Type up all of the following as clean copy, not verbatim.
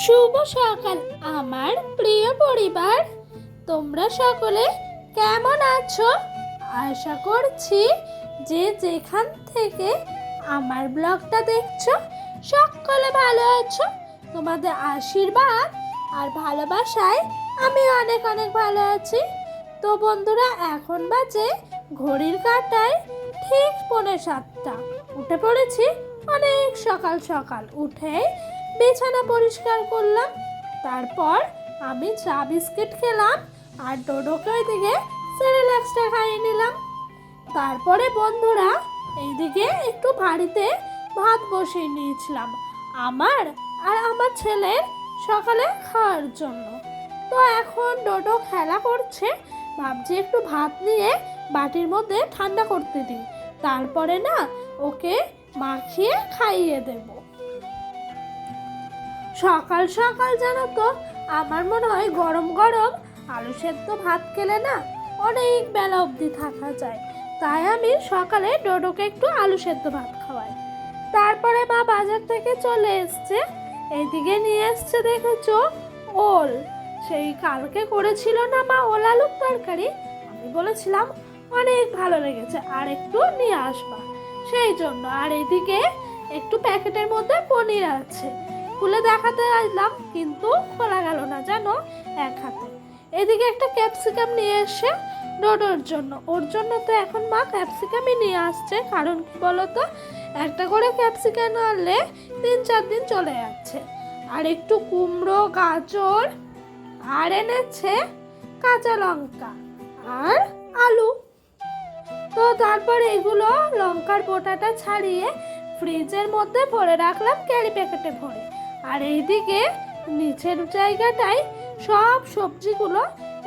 শুভ সকাল আমার প্রিয় পরিবার। তোমরা সকলে কেমন আছো? আশা করছি যে যেখান থেকে আমার ব্লগটা দেখছো সকলে ভালো আছো। তোমাদের আশীর্বাদ আর ভালোবাসায় আমি অনেক অনেক ভালো আছি। তো বন্ধুরা, এখন বাজে ঘড়ির কাঁটায় ঠিক 6:45। উঠে পড়েছি অনেক সকাল সকাল। উঠে বিছানা পরিষ্কার করলাম, তারপর আমি চা বিস্কিট খেলাম আর ডোডোকে ওইদিকে সেরেল্যাক্সটা খাইয়ে নিলাম। তারপরে বন্ধুরা এইদিকে একটু বাড়িতে ভাত বসিয়ে নিয়েছিলাম আমার আর আমার ছেলের সকালে খাওয়ার জন্য। তো এখন ডোডো খেলা করছে, ভাবছি একটু ভাত নিয়ে বাটির মধ্যে ঠান্ডা করতে দিই, তারপরে না ওকে মাখিয়ে খাইয়ে দেব। সকাল সকাল জানো তো আমার মনে হয় গরম গরম আলু সেদ্ধ ভাত খেলে না অনেক বেলা অবধি থাকা যায়। তাই আমি সকালে ডোডোকে একটু আলু সেদ্ধ ভাত খাওয়াই। তারপরে মা বাজার থেকে চলে এসছে, এইদিকে নিয়ে এসছে দেখেছো ওল। সেই কালকে করেছিল না মা ওল আলুর তরকারি, আমি বলেছিলাম অনেক ভালো লেগেছে আর একটু নিয়ে আসবা, সেই জন্য। আর এইদিকে একটু প্যাকেটের মধ্যে পনির আছে, খুলে দেখাতে আসলাম কিন্তু খোলা গেল না জানো এক হাতে। এদিকে একটা ক্যাপসিকাম নিয়ে এসে ডোডোর জন্য, ওর জন্য তো এখন মা ক্যাপসিকামই নিয়ে আসছে, কারণ কি বলতো একটা করে ক্যাপসিকাম আনলে 3-4 দিন চলে যাচ্ছে। আর একটু কুমড়ো, গাজর, আর এনেছে কাঁচা লঙ্কা আর আলু। তো তারপরে এগুলো লঙ্কার বোটাটা ছাড়িয়ে ফ্রিজের মধ্যে ভরে রাখলাম ক্যারি প্যাকেটে ভরে। আর এইদিকে নিচের জায়গাটায় সব সবজিগুলো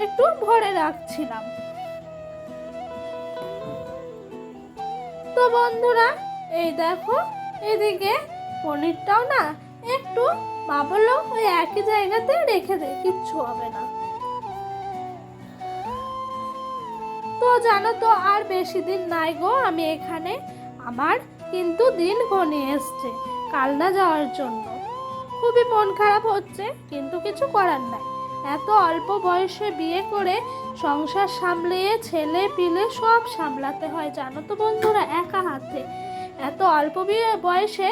একটু ভরে রাখছিলাম। তো বন্ধুরা এই দেখো এদিকে পনিরটাও না একটু মা বললো ওই একই জায়গাতে রেখে দে, কিচ্ছু হবে না। তো জানো তো আর বেশি দিন নাই গো আমি এখানে, আমার কিন্তু দিন ঘনিয়ে এসছে কালনা যাওয়ার জন্য। খুবই মন খারাপ হচ্ছে কিন্তু কিছু করার নাই। এত অল্প বয়সে বিয়ে করে সংসার সামলিয়ে ছেলে পিলে সব সামলাতে হয় জানো তো বন্ধুরা একা হাতে। এত অল্প বয়সে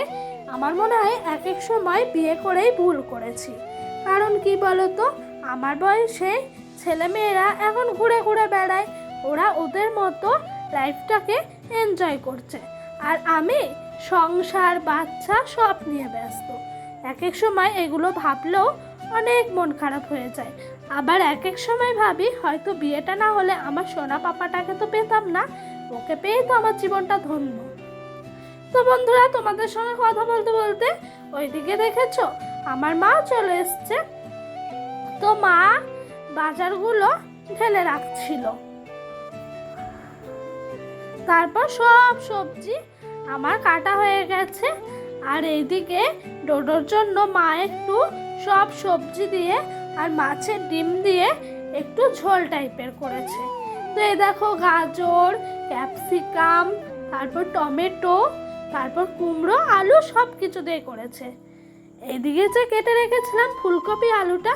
আমার মনে হয় এক এক সময় বিয়ে করেই ভুল করেছি। কারণ কি বলতো আমার বয়সে ছেলেমেয়েরা এখন ঘুরে ঘুরে বেড়ায়, ওরা ওদের মতো লাইফটাকে এনজয় করছে, আর আমি সংসার বাচ্চা সব নিয়ে ব্যস্ত। এক এক সময় এগুলো ভাবলেও অনেক মন খারাপ হয়ে যায়। আবার এক এক সময় ভাবি হয়তো বিয়েটা না হলে আমার সোনা পাপাটাকে তো পেতাম না, ওকে পেয়েই তো আমার জীবনটা ধন্য। তো বন্ধুরা তোমাদের সঙ্গে কথা বলতে বলতে ওইদিকে দেখেছো আমার মা চলে এসছে। তো মা বাজারগুলো ঢেলে রাখছিল, তারপর সব সবজি আমার কাটা হয়ে গেছে। আর এইদিকে ডোডোর জন্য মা একটু সব সবজি দিয়ে আর মাছের ডিম দিয়ে একটু ঝোল টাইপের করেছে। তো এই দেখো গাজর, ক্যাপসিকাম, তারপর টমেটো, তারপর কুমড়ো, আলু সব কিছু দিয়ে করেছে। এইদিকে যে কেটে রেখেছিলাম ফুলকপি আলুটা,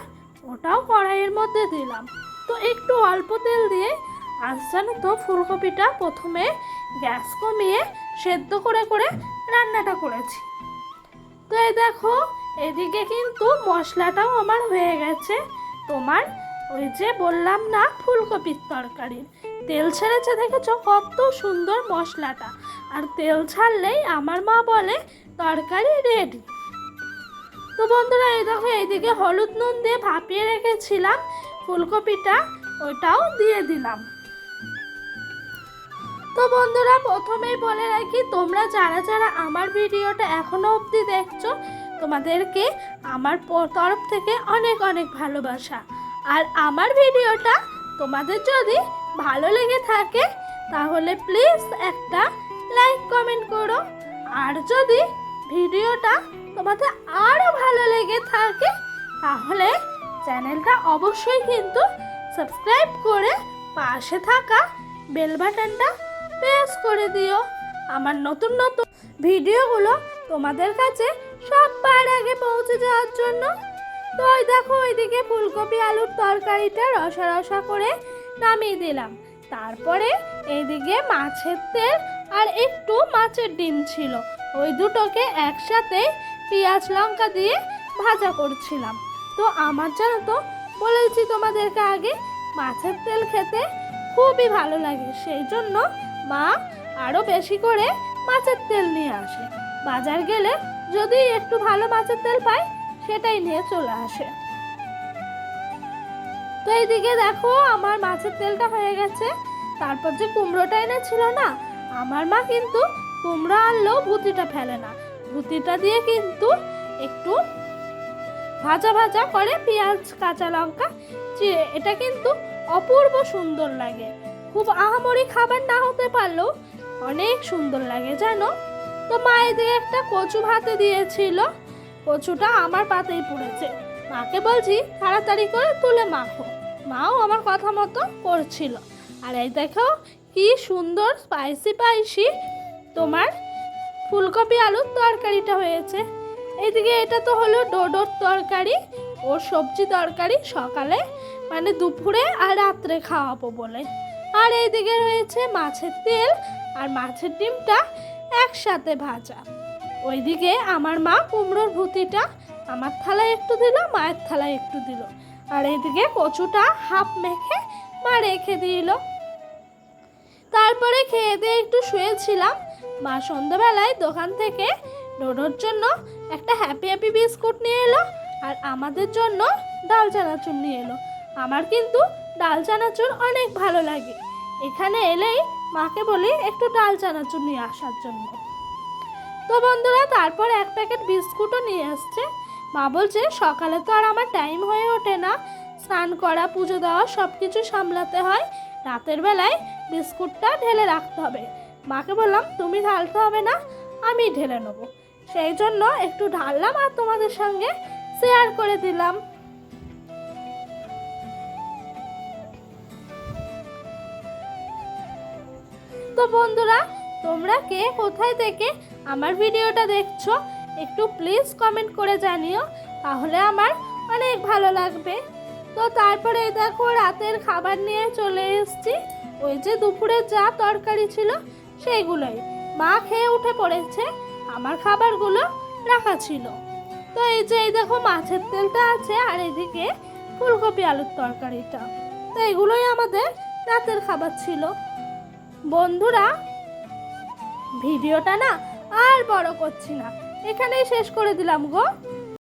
ওটাও কড়াইয়ের মধ্যে দিলাম। তো একটু অল্প তেল দিয়ে আজ জানো তো ফুলকপিটা প্রথমে গ্যাস কমিয়ে সেদ্ধ করে করে রান্নাটা করেছি। তো এই দেখো এদিকে কিন্তু মশলাটাও আমার হয়ে গেছে। তোমার ওই যে বললাম না ফুলকপির তরকারির তেল ছেড়েছে দেখেছো কত সুন্দর মশলাটা, আর তেল ছাড়লেই আমার মা বলে তরকারি রেডি। তো বন্ধুরা এই দেখো এইদিকে হলুদ নুন দিয়ে ভাপিয়ে রেখেছিলাম ফুলকপিটা, ওটাও দিয়ে দিলাম। তো বন্ধুরা প্রথমেই বলে রাখি তোমরা যারা যারা আমার ভিডিওটা এখনো অবধি দেখছো তোমাদেরকে আমার তরফ থেকে অনেক অনেক ভালোবাসা। আর আমার ভিডিওটা তোমাদের যদি ভালো লেগে থাকে তাহলে প্লিজ একটা লাইক কমেন্ট করো। আর যদি ভিডিওটা তোমাদের আরও ভালো লেগে থাকে তাহলে চ্যানেলটা অবশ্যই কিন্তু সাবস্ক্রাইব করে পাশে থাকা বেল বাটনটা প্রেস করে দিও। আমার নতুন নতুন ভিডিওগুলো তোমাদের কাছে সবার আগে পৌঁছে যাওয়ার জন্য। তো ওই দেখো ওইদিকে ফুলকপি আলুর তরকারিটা রসা রসা করে নামিয়ে দিলাম। তারপরে এইদিকে মাছের তেল আর একটু মাছের ডিম ছিল, ওই দুটোকে একসাথে পেঁয়াজ লঙ্কা দিয়ে ভাজা করছিলাম। তো আমার জানো তো, বলেছি তোমাদেরকে আগে, মাছের তেল খেতে খুবই ভালো লাগে, সেই জন্য মা আরও বেশি করে মাছের তেল নিয়ে আসে। বাজার গেলে যদি একটু ভালো মাছের তেল পাই সেটাই নিয়ে চলে আসে। তো এইদিকে দেখো আমার মাছের তেলটা হয়ে গেছে। তারপর যে কুমড়োটা এনেছিল না, আমার মা কিন্তু কুমড়ো আনলেও ভুতিটা ফেলে না, ভুতিটা দিয়ে কিন্তু একটু ভাজা ভাজা করে পেঁয়াজ কাঁচা লঙ্কা চিড়ে, এটা কিন্তু অপূর্ব সুন্দর লাগে। খুব আহামরি খাবার না হতে পারলেও অনেক সুন্দর লাগে জানো। তো মা এদিকে একটা কচু ভাতে দিয়েছিল, কচুটা আমার পাতেই পড়েছে। মাকে বলছি তাড়াতাড়ি করে তুলে মাখো, মাও আমার কথা মতো করছিল। আর এই দেখো কি সুন্দর স্পাইসি স্পাইসি তোমার ফুলকপি আলুর তরকারিটা হয়েছে। এইদিকে এটা তো হলো ডোডোর তরকারি, ওর সবজি তরকারি সকালে মানে দুপুরে আর রাত্রে খাওয়াবো বলে। আর এইদিকে রয়েছে মাছের তেল আর মাছের ডিমটা একসাথে ভাজা। ওইদিকে আমার মা কুমড়োর ভুতিটা আমার থালায় একটু দিল, মায়ের থালায় একটু দিল। আর এইদিকে কচুটা হাফ মেখে মা রেখে দিল। তারপরে খেয়ে দিয়ে একটু শুয়েছিলাম। মা সন্ধ্যাবেলায় দোকান থেকে ডোডোর জন্য একটা হ্যাপি হ্যাপি বিস্কুট নিয়ে এলো আর আমাদের জন্য ডাল চানাচুর নিয়ে এলো। আমার কিন্তু ডাল চানাচুর অনেক ভালো লাগে, এখানে এলেই মাকে বলি একটু ডাল চানাচুর নিয়ে আসার জন্য। তো বন্ধুরা তারপর এক প্যাকেট বিস্কুটও নিয়ে আসছে। মা বলছে সকালে তো আর আমার টাইম হয়ে ওঠে না, স্নান করা পুজো দেওয়া সব কিছু সামলাতে হয়, রাতের বেলায় বিস্কুটটা ঢেলে রাখতে হবে। মাকে বললাম তুমি ঢালতে হবে না, আমি ঢেলে নেবো, সেই জন্য একটু ঢাললাম আর তোমাদের সঙ্গে শেয়ার করে দিলাম। তো বন্ধুরা তোমরা কে কোথায় থেকে আমার ভিডিওটা দেখছো একটু প্লিজ কমেন্ট করে জানিও, তাহলে আমার অনেক ভালো লাগবে। তো তারপরে দেখো রাতের খাবার নিয়ে চলে এসেছি। ওই যে দুপুরে যা তরকারি ছিল সেইগুলোই মা খেয়ে উঠে পড়েছে, আমার খাবারগুলো রাখা ছিল। তো এই যে এই দেখো মাছের তেলটা আছে আর এদিকে ফুলকপি আলুর তরকারিটা, তো এগুলোই আমাদের রাতের খাবার ছিল। বন্ধুরা ভিডিওটা না আর বড় করছি না, এখানেই শেষ করে দিলাম গো।